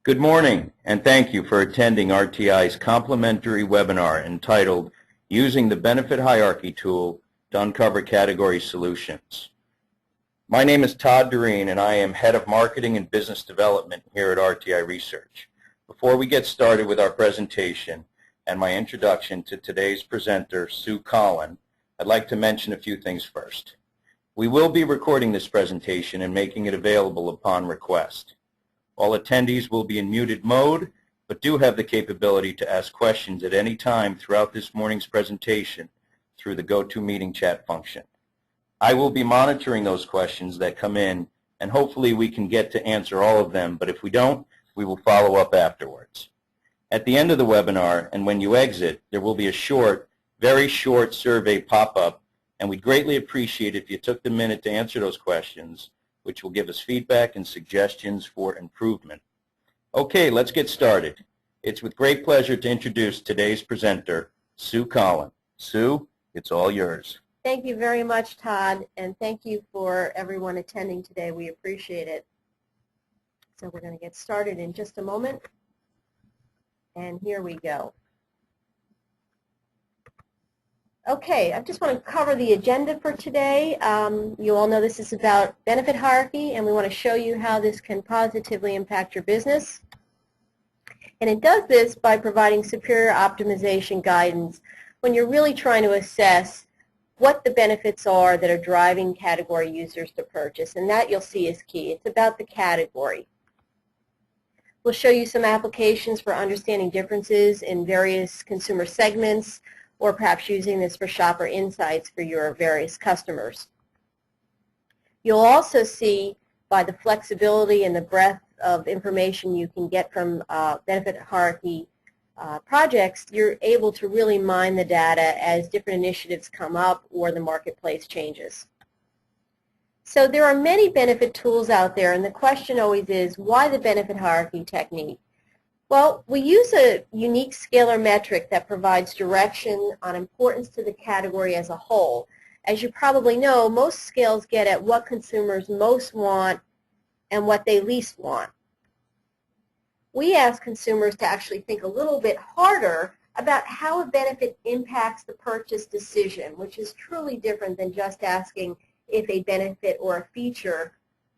Good morning, and thank you for attending RTI's complimentary webinar entitled Using the Benefit Hierarchy Tool to Uncover Category Solutions. My name is Todd Doreen, and I am Head of Marketing and Business Development here at RTI Research. Before we get started with our presentation and my introduction to today's presenter, Sue Collin, I'd like to mention a few things first. We will be recording this presentation and making it available upon request. All attendees will be in muted mode, but do have the capability to ask questions at any time throughout this morning's presentation through the GoToMeeting chat function. I will be monitoring those questions that come in, and hopefully we can get to answer all of them, but if we don't, we will follow up afterwards. At the end of the webinar, and when you exit, there will be a short, very short survey pop-up, and we'd greatly appreciate if you took the minute to answer those questions, which will give us feedback and suggestions for improvement. Okay, let's get started. It's with great pleasure to introduce today's presenter, Sue Collin. Sue, it's all yours. Thank you very much, Todd, and thank you for everyone attending today. We appreciate it. So we're going to get started in just a moment, and here we go. Okay, I just want to cover the agenda for today. You all know this is about benefit hierarchy, and we want to show you how this can positively impact your business. And it does this by providing superior optimization guidance when you're really trying to assess what the benefits are that are driving category users to purchase, and that you'll see is key. It's about the category. We'll show you some applications for understanding differences in various consumer segments, or perhaps using this for shopper insights for your various customers. You'll also see by the flexibility and the breadth of information you can get from benefit hierarchy projects, you're able to really mine the data as different initiatives come up or the marketplace changes. So there are many benefit tools out there, and the question always is, why the benefit hierarchy technique? Well, we use a unique scalar metric that provides direction on importance to the category as a whole. As you probably know, most scales get at what consumers most want and what they least want. We ask consumers to actually think a little bit harder about how a benefit impacts the purchase decision, which is truly different than just asking if a benefit or a feature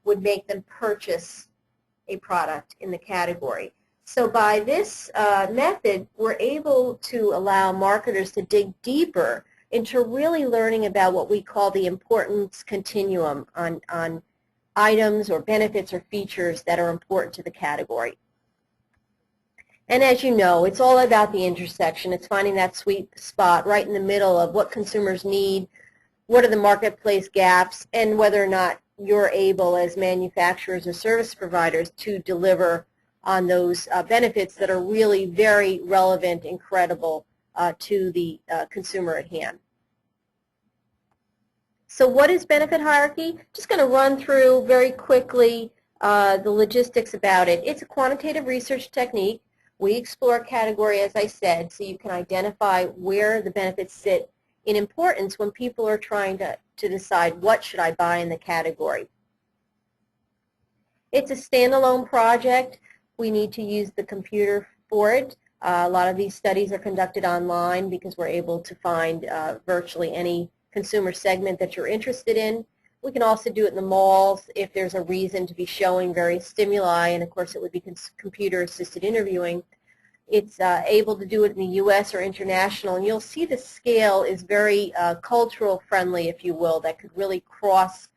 would make them purchase a product in the category. So by this method, we're able to allow marketers to dig deeper into really learning about what we call the importance continuum on items or benefits or features that are important to the category. And as you know, it's all about the intersection. It's finding that sweet spot right in the middle of what consumers need, what are the marketplace gaps, and whether or not you're able as manufacturers or service providers to deliver on those benefits that are really very relevant and credible to the consumer at hand. So what is benefit hierarchy? Just going to run through very quickly the logistics about it. It's a quantitative research technique. We explore a category, as I said, so you can identify where the benefits sit in importance when people are trying to decide what should I buy in the category. It's a standalone project. We need to use the computer for it. A lot of these studies are conducted online because we're able to find virtually any consumer segment that you're interested in. We can also do it in the malls if there's a reason to be showing various stimuli, and of course it would be computer-assisted interviewing. It's able to do it in the U.S. or international, and you'll see the scale is very cultural friendly, if you will, that could really cross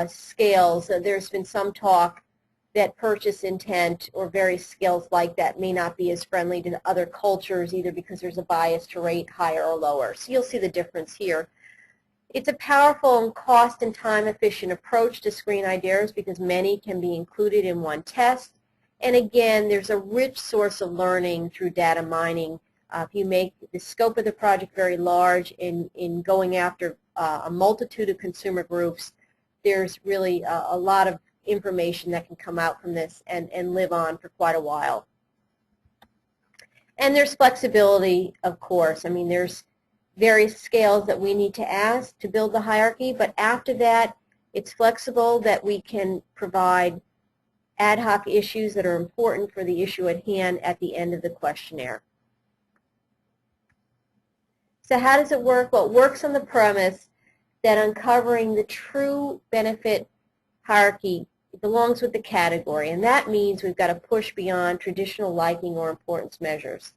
scales. There's been some talk that purchase intent or various scales like that may not be as friendly to other cultures, either because there's a bias to rate higher or lower. So you'll see the difference here. It's a powerful and cost and time efficient approach to screen ideas because many can be included in one test. And again, there's a rich source of learning through data mining. If you make the scope of the project very large in going after a multitude of consumer groups, there's really a lot of information that can come out from this and live on for quite a while. And there's flexibility, of course. I mean, there's various scales that we need to ask to build the hierarchy, but after that, it's flexible that we can provide ad hoc issues that are important for the issue at hand at the end of the questionnaire. So how does it work? Well, it works on the premise that uncovering the true benefit hierarchy belongs with the category, and that means we've got to push beyond traditional liking or importance measures.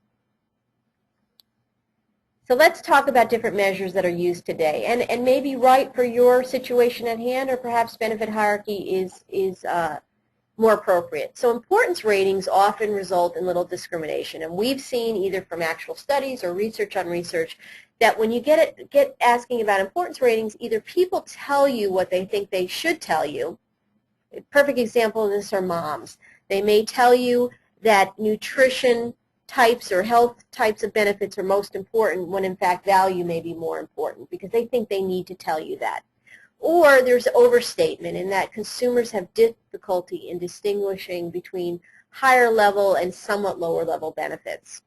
So let's talk about different measures that are used today, and maybe right for your situation at hand, or perhaps benefit hierarchy is more appropriate. So importance ratings often result in little discrimination, and we've seen either from actual studies or research on research that when you get asking about importance ratings, either people tell you what they think they should tell you. A perfect example of this are moms. They may tell you that nutrition types or health types of benefits are most important when in fact value may be more important because they think they need to tell you that. Or there's overstatement in that consumers have difficulty in distinguishing between higher level and somewhat lower level benefits.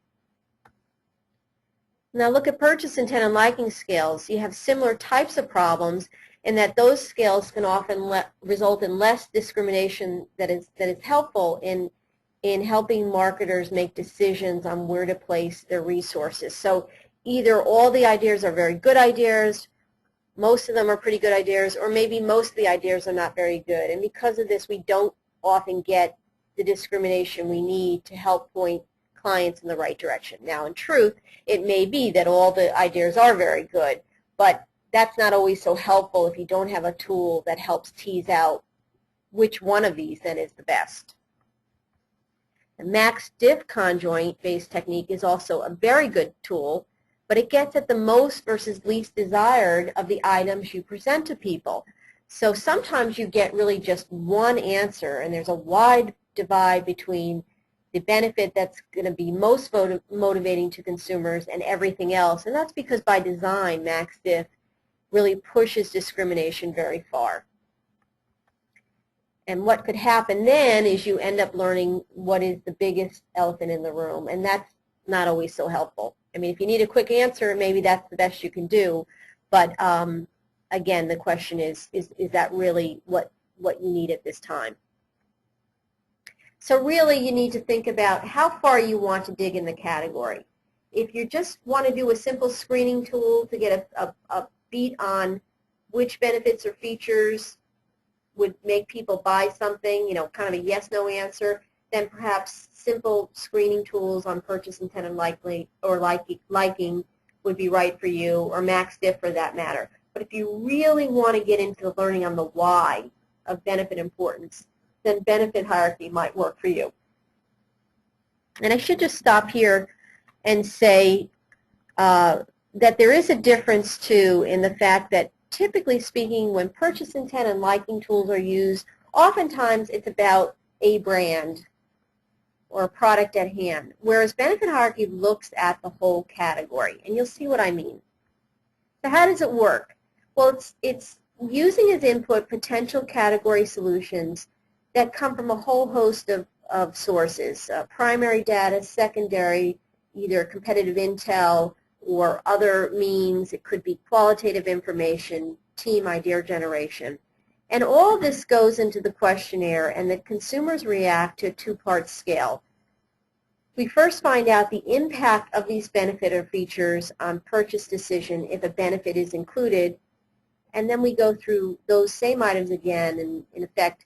Now look at purchase intent and liking scales. You have similar types of problems in that those scales can often result in less discrimination that is helpful in helping marketers make decisions on where to place their resources. So either all the ideas are very good ideas, most of them are pretty good ideas, or maybe most of the ideas are not very good. And because of this, we don't often get the discrimination we need to help point clients in the right direction. Now, in truth, it may be that all the ideas are very good, but that's not always so helpful if you don't have a tool that helps tease out which one of these then is the best. The max diff conjoint-based technique is also a very good tool, but it gets at the most versus least desired of the items you present to people. So sometimes you get really just one answer, and there's a wide divide between the benefit that's going to be most motivating to consumers and everything else, and that's because by design, max diff really pushes discrimination very far. And what could happen then is you end up learning what is the biggest elephant in the room, and that's not always so helpful. I mean, if you need a quick answer, maybe that's the best you can do, but again, the question is that really what you need at this time? So really, you need to think about how far you want to dig in the category. If you just want to do a simple screening tool to get a beat on which benefits or features would make people buy something, you know, kind of a yes-no answer, then perhaps simple screening tools on purchase intent and liking would be right for you, or max diff for that matter. But if you really want to get into the learning on the why of benefit importance, then benefit hierarchy might work for you. And I should just stop here and say that there is a difference, too, in the fact that typically speaking, when purchase intent and liking tools are used, oftentimes it's about a brand or a product at hand, whereas benefit hierarchy looks at the whole category, and you'll see what I mean. So how does it work? Well, it's using as input potential category solutions that come from a whole host of sources, primary data, secondary, either competitive intel or other means. It could be qualitative information, team idea generation. And all this goes into the questionnaire, and the consumers react to a two-part scale. We first find out the impact of these benefit or features on purchase decision if a benefit is included, and then we go through those same items again and, in effect,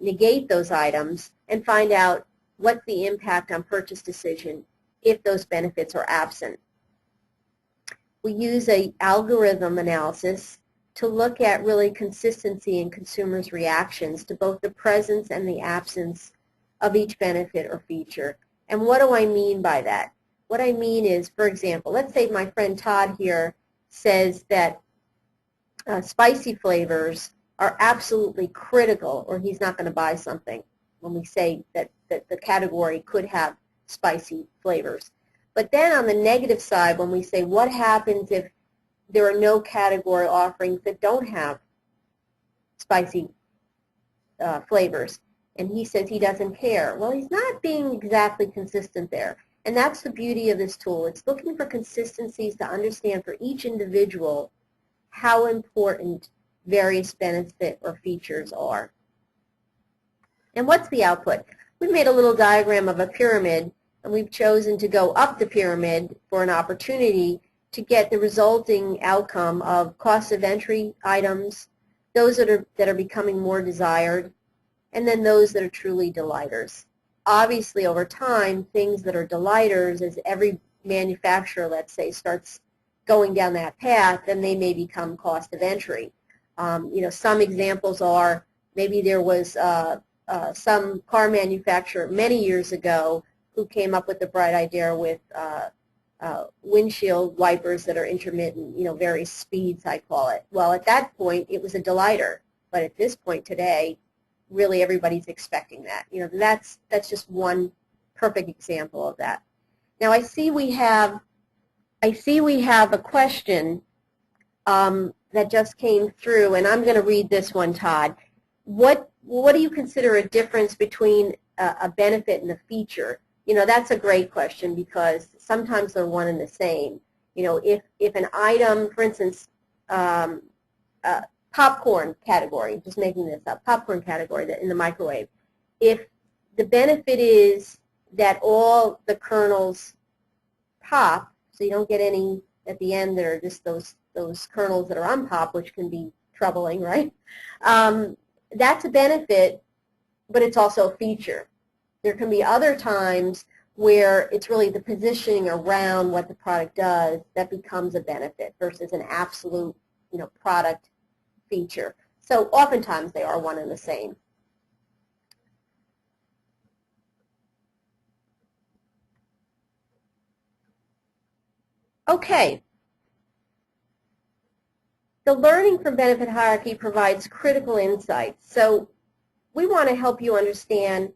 negate those items and find out what's the impact on purchase decision if those benefits are absent. We use an algorithm analysis to look at really consistency in consumers' reactions to both the presence and the absence of each benefit or feature. And what do I mean by that? What I mean is, for example, let's say my friend Todd here says that spicy flavors are absolutely critical, or he's not going to buy something when we say that the category could have spicy flavors. But then on the negative side, when we say what happens if there are no category offerings that don't have spicy flavors, and he says he doesn't care. Well, he's not being exactly consistent there. And that's the beauty of this tool. It's looking for consistencies to understand for each individual how important various benefit or features are. And what's the output? We've made a little diagram of a pyramid, and we've chosen to go up the pyramid for an opportunity to get the resulting outcome of cost of entry items, those that are becoming more desired, and then those that are truly delighters. Obviously, over time, things that are delighters, as every manufacturer, let's say, starts going down that path, then they may become cost of entry. Some examples are maybe there was some car manufacturer many years ago who came up with the bright idea with windshield wipers that are intermittent, various speeds, I call it. Well, at that point, it was a delighter, but at this point today, really everybody's expecting that. That's just one perfect example of that. Now, I see we have a question that just came through, and I'm going to read this one, Todd. What do you consider a difference between a benefit and a feature? That's a great question because sometimes they're one and the same. If an item, for instance, popcorn category, just making this up, popcorn category in the microwave, if the benefit is that all the kernels pop, so you don't get any at the end that are just those kernels that are unpopped, which can be troubling, right? That's a benefit, but it's also a feature. There can be other times where it's really the positioning around what the product does that becomes a benefit versus an absolute, product feature. So oftentimes they are one and the same. Okay. The learning from benefit hierarchy provides critical insights. So we want to help you understand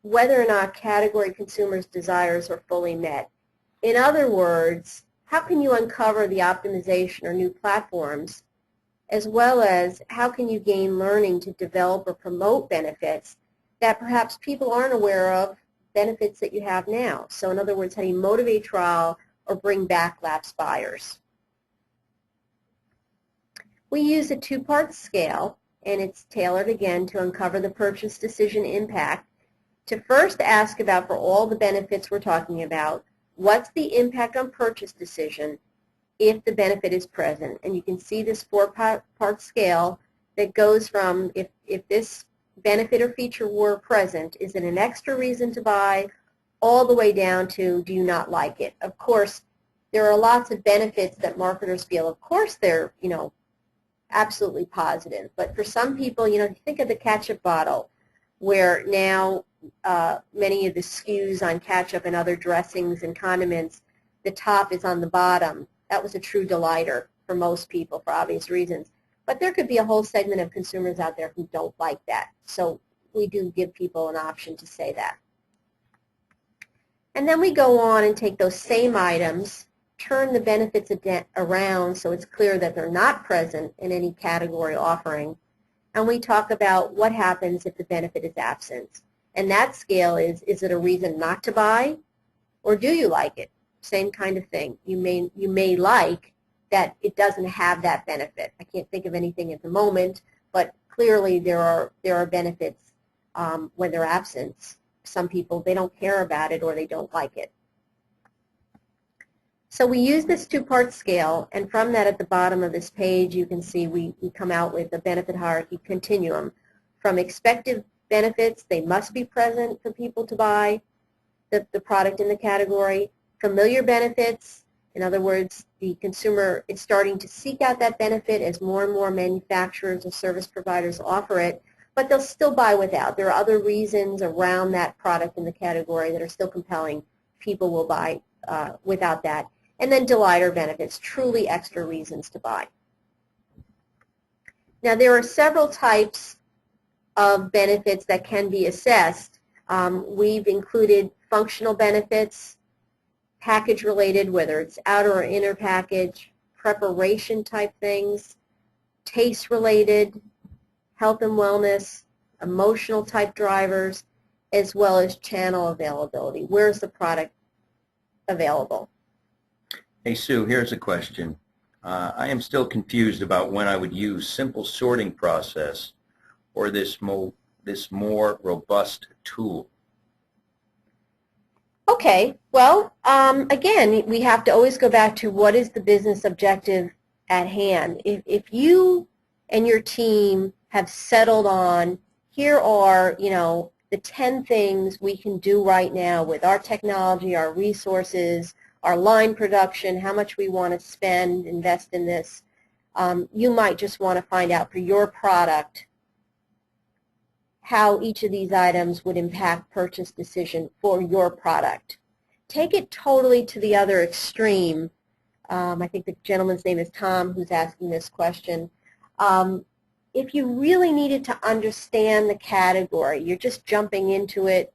whether or not category consumers' desires are fully met. In other words, how can you uncover the optimization or new platforms, as well as how can you gain learning to develop or promote benefits that perhaps people aren't aware of, benefits that you have now. So in other words, how do you motivate trial or bring back lapsed buyers? We use a two-part scale, and it's tailored again to uncover the purchase decision impact. To first ask about, for all the benefits we're talking about, what's the impact on purchase decision if the benefit is present? And you can see this four-part scale that goes from if this benefit or feature were present, is it an extra reason to buy, all the way down to do you not like it? Of course, there are lots of benefits that marketers feel, of course, they're, absolutely positive. But for some people, think of the ketchup bottle, where now many of the SKUs on ketchup and other dressings and condiments, the top is on the bottom. That was a true delighter for most people for obvious reasons. But there could be a whole segment of consumers out there who don't like that. So we do give people an option to say that. And then we go on and take those same items, turn the benefits around so it's clear that they're not present in any category offering, and we talk about what happens if the benefit is absent. And that scale is it a reason not to buy, or do you like it? Same kind of thing. You may like that it doesn't have that benefit. I can't think of anything at the moment, but clearly there are benefits when they're absent. Some people, they don't care about it or they don't like it. So we use this two-part scale, and from that at the bottom of this page you can see we come out with a benefit hierarchy continuum. From expected benefits, they must be present for people to buy the product in the category. Familiar benefits, in other words, the consumer is starting to seek out that benefit as more and more manufacturers or service providers offer it, but they'll still buy without. There are other reasons around that product in the category that are still compelling. People will buy without that. And then delighter benefits, truly extra reasons to buy. Now there are several types of benefits that can be assessed. We've included functional benefits, package related, whether it's outer or inner package, preparation type things, taste related, health and wellness, emotional type drivers, as well as channel availability. Where's the product available? Hey Sue, here's a question. I am still confused about when I would use simple sorting process or this this more robust tool? Okay, well, again, we have to always go back to what is the business objective at hand. If you and your team have settled on, here are, the 10 things we can do right now with our technology, our resources, our line production, how much we want to spend, invest in this, you might just want to find out for your product how each of these items would impact purchase decision for your product. Take it totally to the other extreme. I think the gentleman's name is Tom who's asking this question. If you really needed to understand the category, you're just jumping into it,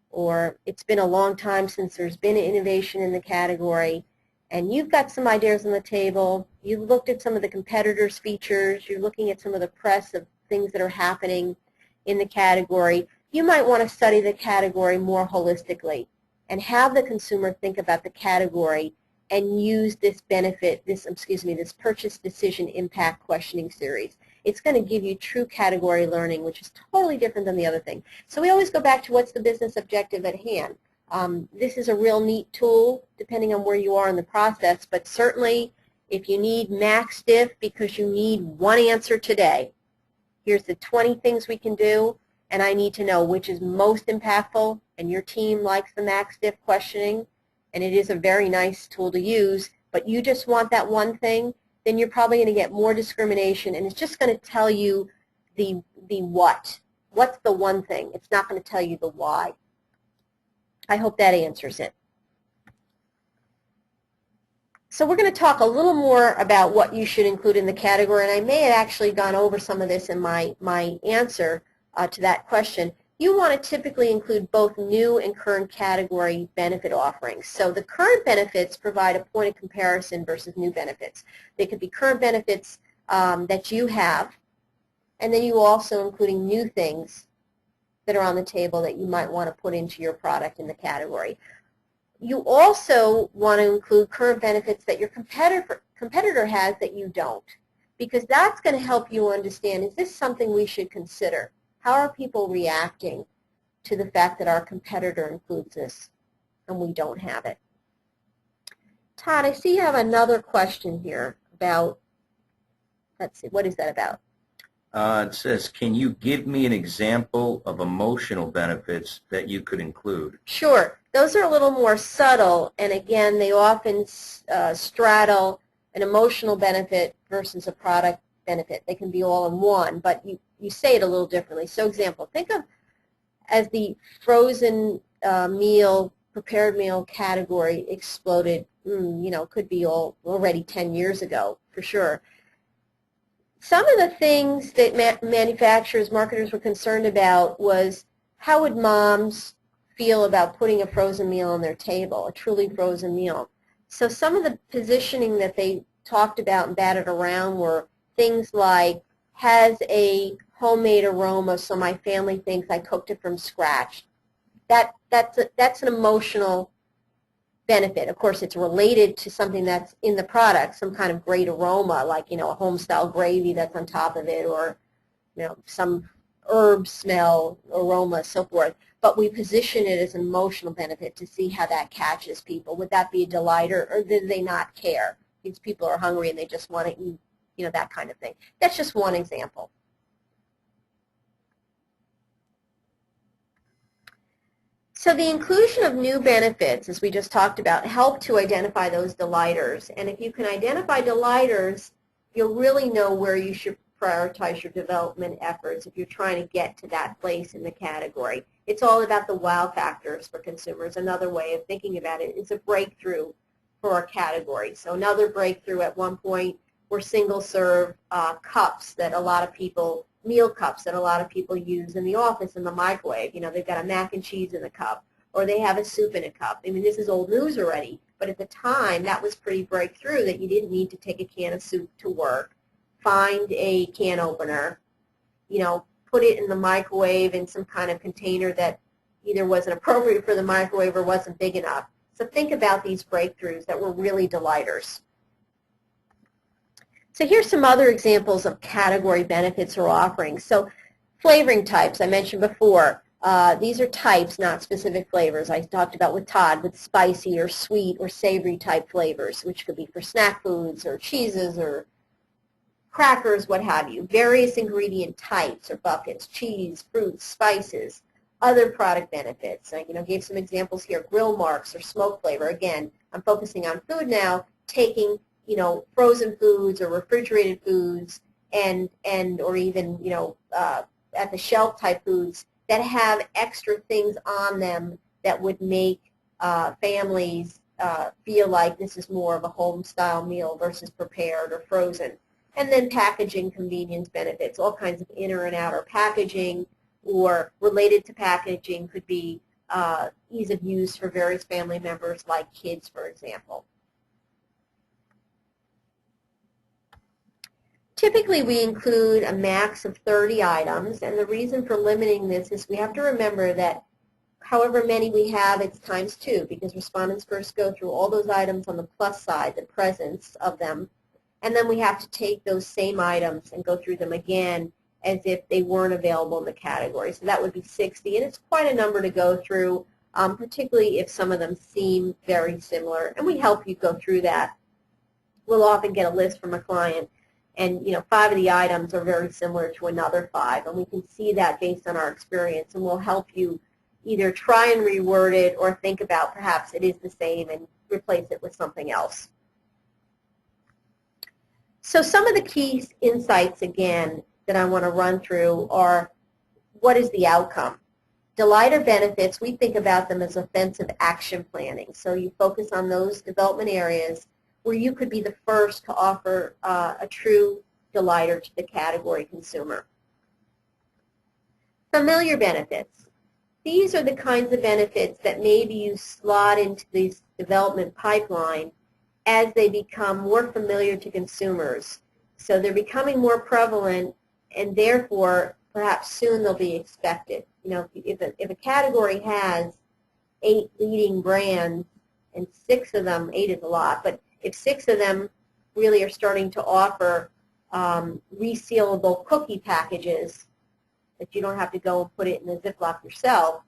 or it's been a long time since there's been innovation in the category, and you've got some ideas on the table, you've looked at some of the competitors' features, you're looking at some of the press of things that are happening in the category, you might want to study the category more holistically and have the consumer think about the category and use this this purchase decision impact questioning series. It's going to give you true category learning, which is totally different than the other thing. So we always go back to what's the business objective at hand. This is a real neat tool depending on where you are in the process, but certainly if you need max diff because you need one answer today, here's the 20 things we can do, and I need to know which is most impactful, and your team likes the max diff questioning, and it is a very nice tool to use, but you just want that one thing, then you're probably going to get more discrimination, and it's just going to tell you the what. What's the one thing? It's not going to tell you the why. I hope that answers it. So we're going to talk a little more about what you should include in the category, and I may have actually gone over some of this in my answer to that question. You want to typically include both new and current category benefit offerings. So the current benefits provide a point of comparison versus new benefits. They could be current benefits that you have, and then you also including new things that are on the table that you might want to put into your product in the category. You also want to include current benefits that your competitor has that you don't, because that's going to help you understand, is this something we should consider? How are people reacting to the fact that our competitor includes this and we don't have it? Todd, I see you have another question here about, let's see, what is that about? It says, can you give me an example of emotional benefits that you could include? Sure. Those are a little more subtle, and again, they often straddle an emotional benefit versus a product benefit. They can be all in one, but you say it a little differently. So example, think of as the frozen meal, prepared meal category exploded, could be already 10 years ago for sure. Some of the things that manufacturers, marketers were concerned about was how would moms feel about putting a frozen meal on their table, a truly frozen meal. So some of the positioning that they talked about and batted around were things like, has a homemade aroma so my family thinks I cooked it from scratch. That's an emotional benefit. Of course, it's related to something that's in the product, some kind of great aroma, like a home-style gravy that's on top of it, or some herb smell, aroma, so forth. But we position it as an emotional benefit to see how that catches people. Would that be a delight, or do they not care? These people are hungry and they just want to eat, that kind of thing. That's just one example. So the inclusion of new benefits, as we just talked about, help to identify those delighters. And if you can identify delighters, you'll really know where you should prioritize your development efforts if you're trying to get to that place in the category. It's all about the wow factors for consumers. Another way of thinking about it is a breakthrough for our category. So another breakthrough at one point were single-serve cups that a lot of people, meal cups that a lot of people use in the office in the microwave. They've got a mac and cheese in a cup, or they have a soup in a cup. I mean, this is old news already, but at the time that was pretty breakthrough, that you didn't need to take a can of soup to work, find a can opener, put it in the microwave in some kind of container that either wasn't appropriate for the microwave or wasn't big enough. So think about these breakthroughs that were really delighters. So here's some other examples of category benefits or offerings. So Flavoring types, I mentioned before. These are types, not specific flavors. I talked about with Todd with spicy or sweet or savory type flavors, which could be for snack foods or cheeses or crackers, what have you. Various ingredient types or buckets, cheese, fruits, spices, other product benefits. I gave some examples here, grill marks or smoke flavor. Again, I'm focusing on food now, taking frozen foods or refrigerated foods and or even at the shelf type foods that have extra things on them that would make families feel like this is more of a home style meal versus prepared or frozen. And then packaging convenience benefits, all kinds of inner and outer packaging, or related to packaging could be ease of use for various family members like kids, for example. Typically, we include a max of 30 items, and the reason for limiting this is we have to remember that however many we have, it's times 2, because respondents first go through all those items on the plus side, the presence of them, and then we have to take those same items and go through them again as if they weren't available in the category. So that would be 60, and it's quite a number to go through, particularly if some of them seem very similar, and we help you go through that. We'll often get a list from a client, and 5 of the items are very similar to another 5, and we can see that based on our experience, and we'll help you either try and reword it or think about perhaps it is the same and replace it with something else. So some of the key insights, again, that I want to run through are, what is the outcome? Delighter benefits, we think about them as offensive action planning. So you focus on those development areas where you could be the first to offer a true delighter to the category consumer. Familiar benefits. These are the kinds of benefits that maybe you slot into this development pipeline as they become more familiar to consumers. So they're becoming more prevalent, and therefore perhaps soon they'll be expected. If a category has 8 leading brands and 6 of them, 8 is a lot, but if 6 of them really are starting to offer resealable cookie packages that you don't have to go and put it in a Ziploc yourself,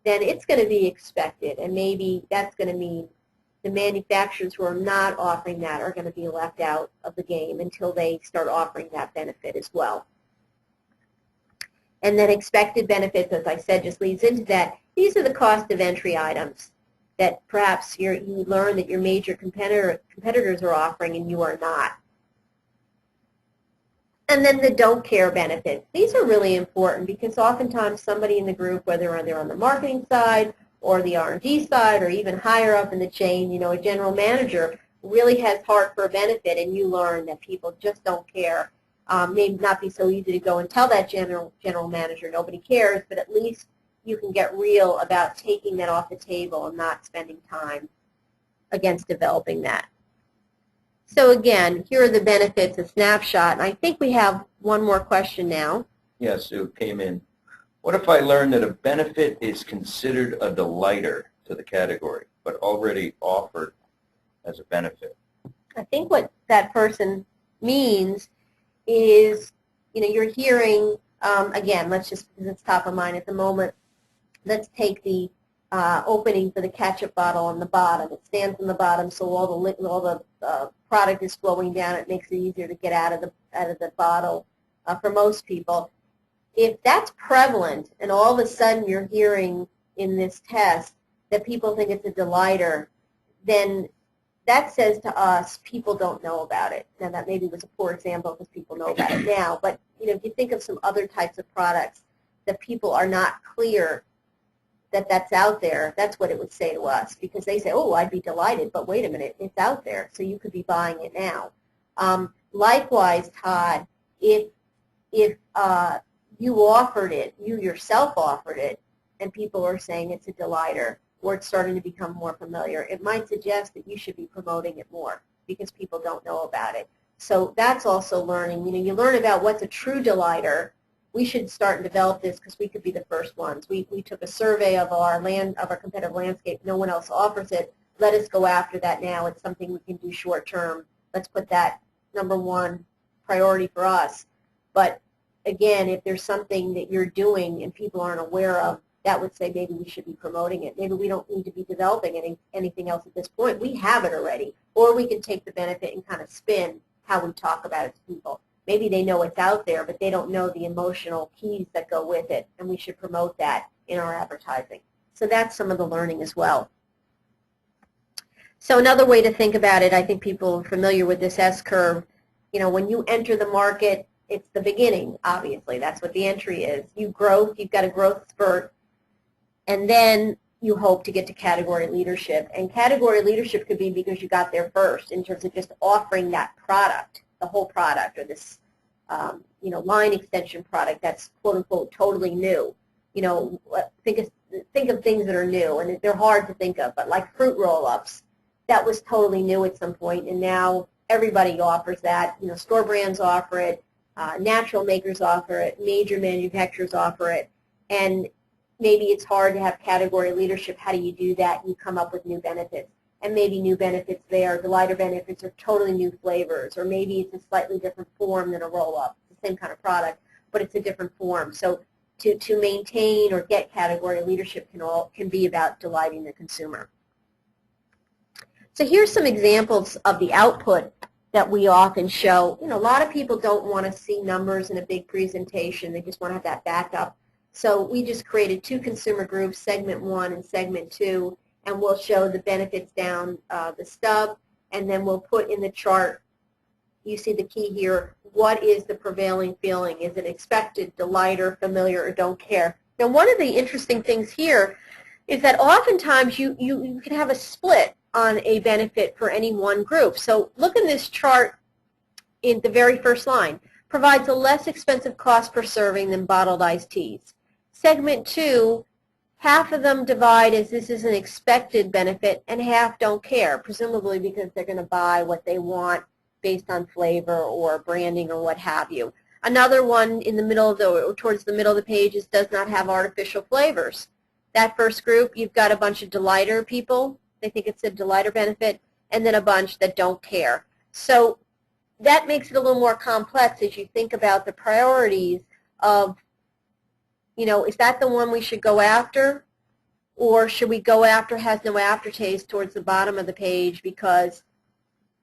then it's going to be expected, and maybe that's going to mean the manufacturers who are not offering that are going to be left out of the game until they start offering that benefit as well. And then expected benefits, as I said, just leads into that. These are the cost of entry items that perhaps you learn that your major competitors are offering and you are not. And then the don't care benefits. These are really important because oftentimes somebody in the group, whether they're on the marketing side or the R&D side or even higher up in the chain, a general manager really has heart for a benefit, and you learn that people just don't care. May not be so easy to go and tell that general manager nobody cares, but at least you can get real about taking that off the table and not spending time against developing that. So again, here are the benefits, a snapshot, and I think we have one more question now. Yes, Sue, came in. What if I learn that a benefit is considered a delighter to the category, but already offered as a benefit? I think what that person means is, you're hearing, again, let's just, because it's top of mind at the moment, let's take the opening for the ketchup bottle on the bottom. It stands on the bottom, so all the product is flowing down. It makes it easier to get out of the bottle for most people. If that's prevalent, and all of a sudden you're hearing in this test that people think it's a delighter, then that says to us people don't know about it. Now that maybe was a poor example because people know about it now, but if you think of some other types of products that people are not clear that that's out there, that's what it would say to us, because they say, oh, I'd be delighted, but wait a minute, it's out there, so you could be buying it now. Likewise, Todd, if you offered it, you yourself offered it, and people are saying it's a delighter, or it's starting to become more familiar, it might suggest that you should be promoting it more because people don't know about it. So that's also learning. You learn about what's a true delighter. We should start and develop this because we could be the first ones. We took a survey of our competitive landscape. No one else offers it. Let us go after that now. It's something we can do short term. Let's put that number 1 priority for us. But again, if there's something that you're doing and people aren't aware of, that would say maybe we should be promoting it. Maybe we don't need to be developing anything else at this point. We have it already. Or we can take the benefit and kind of spin how we talk about it to people. Maybe they know it's out there, but they don't know the emotional keys that go with it, and we should promote that in our advertising. So that's some of the learning as well. So another way to think about it, I think people are familiar with this S-curve. You know, when you enter the market, it's the beginning, obviously. That's what the entry is. You've got a growth spurt, and then you hope to get to category leadership. And category leadership could be because you got there first in terms of just offering that product, the whole product, or this line extension product that's quote-unquote totally new. You know, think of things that are new, and they're hard to think of, but like fruit roll-ups, that was totally new at some point, and now everybody offers that. You know, store brands offer it, natural makers offer it, major manufacturers offer it, and maybe it's hard to have category leadership. How do you do that? You come up with new benefits, and maybe new benefits there. The lighter benefits are totally new flavors, or maybe it's a slightly different form than a roll-up. It's the same kind of product, but it's a different form. So to maintain or get category leadership can be about delighting the consumer. So here's some examples of the output that we often show. You know, a lot of people don't want to see numbers in a big presentation. They just want to have that backup. So we just created two consumer groups, segment 1 and segment 2, and we'll show the benefits down the stub, and then we'll put in the chart, you see the key here, what is the prevailing feeling? Is it expected, delighter, familiar, or don't care? Now, one of the interesting things here is that oftentimes you can have a split on a benefit for any one group. So look in this chart in the very first line. Provides a less expensive cost per serving than bottled iced teas. Segment 2, half of them divide as this is an expected benefit, and half don't care, presumably because they're going to buy what they want based on flavor or branding or what have you. Another one in the middle of towards the middle of the page is does not have artificial flavors. That first group, you've got a bunch of delighter people. They think it's a delighter benefit, and then a bunch that don't care. So that makes it a little more complex as you think about the priorities of, you know, is that the one we should go after, or should we go after has no aftertaste towards the bottom of the page because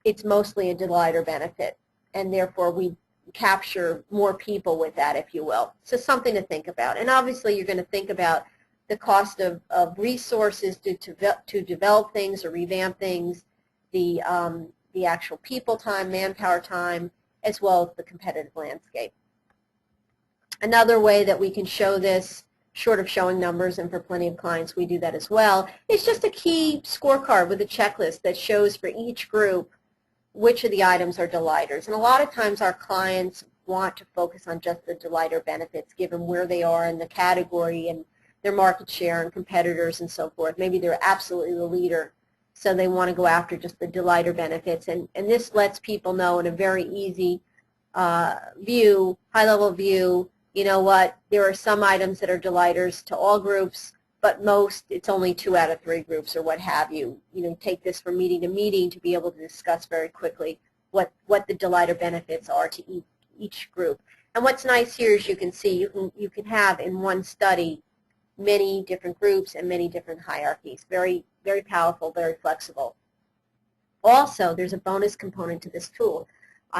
it's mostly a delighter benefit, and therefore we capture more people with that, if you will. So something to think about. And obviously you're going to think about the cost of resources to develop things or revamp things, the actual people time, manpower time, as well as the competitive landscape. Another way that we can show this, short of showing numbers, and for plenty of clients we do that as well, is just a key scorecard with a checklist that shows for each group which of the items are delighters. And a lot of times our clients want to focus on just the delighter benefits given where they are in the category and their market share and competitors and so forth. Maybe they're absolutely the leader, so they want to go after just the delighter benefits. And this lets people know in a very easy view, high-level view, you know what, there are some items that are delighters to all groups, but most, it's only 2 out of 3 groups or what have you. You know, take this from meeting to meeting to be able to discuss very quickly what the delighter benefits are to each group. And what's nice here is you can see you can have in one study many different groups and many different hierarchies. Very, very powerful, very flexible. Also, there's a bonus component to this tool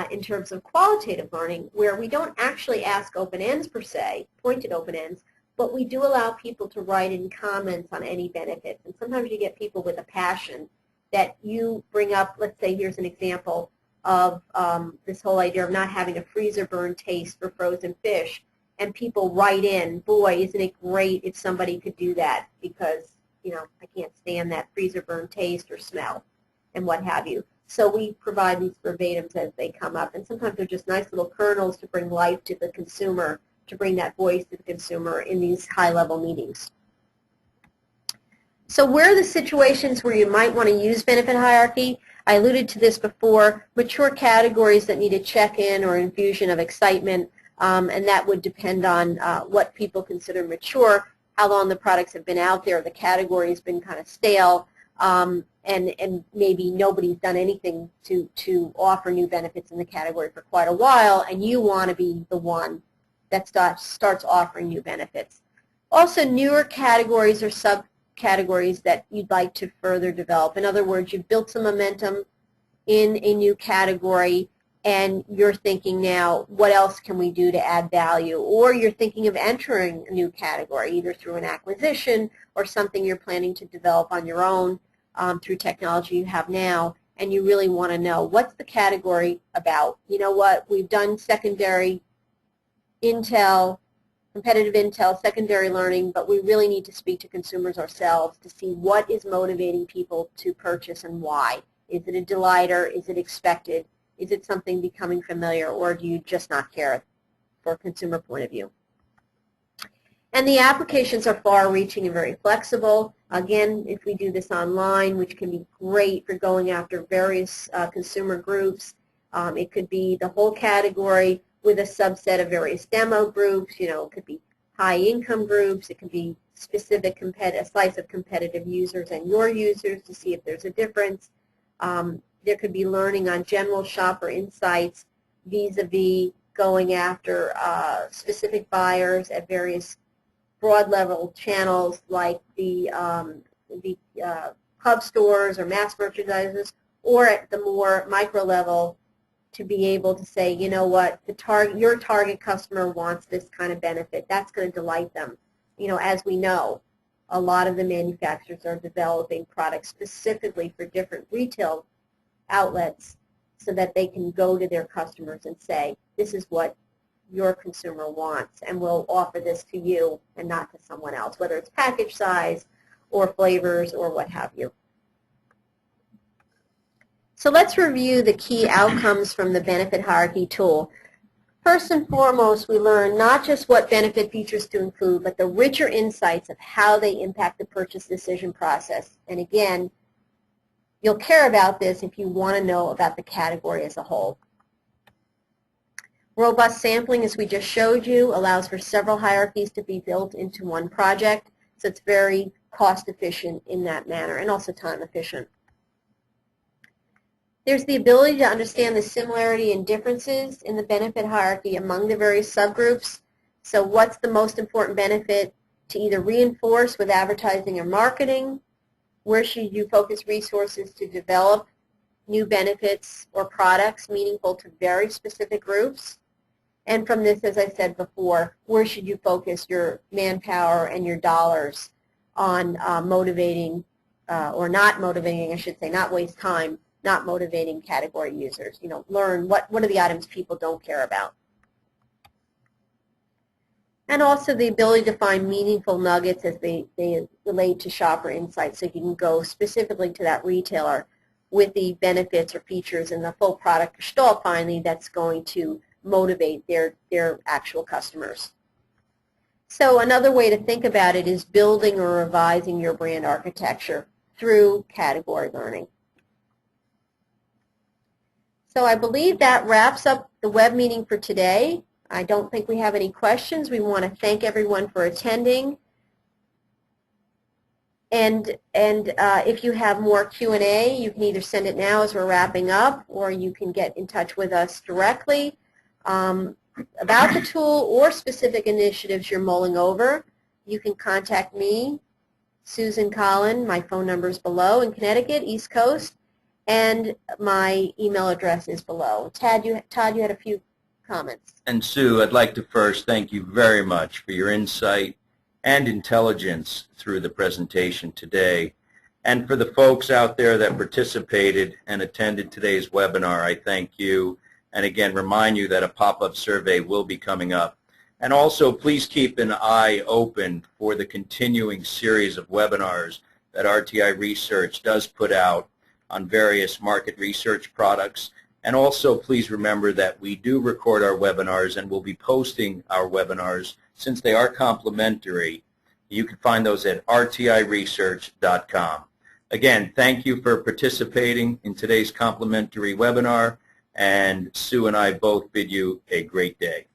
in terms of qualitative learning where we don't actually ask open ends per se, pointed open ends, but we do allow people to write in comments on any benefits. And sometimes you get people with a passion that you bring up. Let's say here's an example of this whole idea of not having a freezer burn taste for frozen fish. And people write in, boy, isn't it great if somebody could do that because, you know, I can't stand that freezer burn taste or smell and what have you. So we provide these verbatims as they come up. And sometimes they're just nice little kernels to bring life to the consumer, to bring that voice to the consumer in these high-level meetings. So where are the situations where you might want to use benefit hierarchy? I alluded to this before. Mature categories that need a check-in or infusion of excitement. And that would depend on what people consider mature, how long the products have been out there, the category has been kind of stale, and maybe nobody's done anything to offer new benefits in the category for quite a while, and you want to be the one that starts offering you benefits. Also, newer categories or subcategories that you'd like to further develop. In other words, you've built some momentum in a new category, and you're thinking now, what else can we do to add value? Or you're thinking of entering a new category, either through an acquisition or something you're planning to develop on your own through technology you have now, and you really want to know, what's the category about? You know what, we've done secondary intel, competitive intel, secondary learning, but we really need to speak to consumers ourselves to see what is motivating people to purchase and why. Is it a delighter? Is it expected? Is it something becoming familiar, or do you just not care for a consumer point of view? And the applications are far-reaching and very flexible. Again, if we do this online, which can be great for going after various consumer groups, it could be the whole category with a subset of various demo groups. You know, it could be high-income groups. It could be specific a slice of competitive users and your users to see if there's a difference. There could be learning on general shopper insights vis-a-vis going after specific buyers at various broad-level channels like the club stores or mass merchandisers, or at the more micro level to be able to say, you know what, your target customer wants this kind of benefit. That's going to delight them. You know, as we know, a lot of the manufacturers are developing products specifically for different retail outlets so that they can go to their customers and say, this is what your consumer wants, and we'll offer this to you and not to someone else, whether it's package size or flavors or what have you. So let's review the key outcomes from the benefit hierarchy tool. First and foremost, we learn not just what benefit features to include, but the richer insights of how they impact the purchase decision process. And again, you'll care about this if you want to know about the category as a whole. Robust sampling, as we just showed you, allows for several hierarchies to be built into one project, so it's very cost efficient in that manner, and also time efficient. There's the ability to understand the similarity and differences in the benefit hierarchy among the various subgroups. So what's the most important benefit to either reinforce with advertising or marketing? Where should you focus resources to develop new benefits or products meaningful to very specific groups? And from this, as I said before, where should you focus your manpower and your dollars on motivating or not motivating, I should say, not waste time, not motivating category users. You know, learn what are the items people don't care about. And also the ability to find meaningful nuggets as they relate to shopper insights, so you can go specifically to that retailer with the benefits or features and the full product gestalt finally that's going to motivate their actual customers. So another way to think about it is building or revising your brand architecture through category learning. So I believe that wraps up the web meeting for today. I don't think we have any questions. We want to thank everyone for attending. And if you have more Q&A, you can either send it now as we're wrapping up, or you can get in touch with us directly about the tool or specific initiatives you're mulling over. You can contact me, Susan Collin. My phone number is below in Connecticut, East Coast, and my email address is below. Todd, you had a few comments. And Sue, I'd like to first thank you very much for your insight and intelligence through the presentation today. And for the folks out there that participated and attended today's webinar, I thank you. And again, remind you that a pop-up survey will be coming up. And also, please keep an eye open for the continuing series of webinars that RTI Research does put out on various market research products. And also, please remember that we do record our webinars and we'll be posting our webinars since they are complimentary. You can find those at rtiresearch.com. Again, thank you for participating in today's complimentary webinar, and Sue and I both bid you a great day.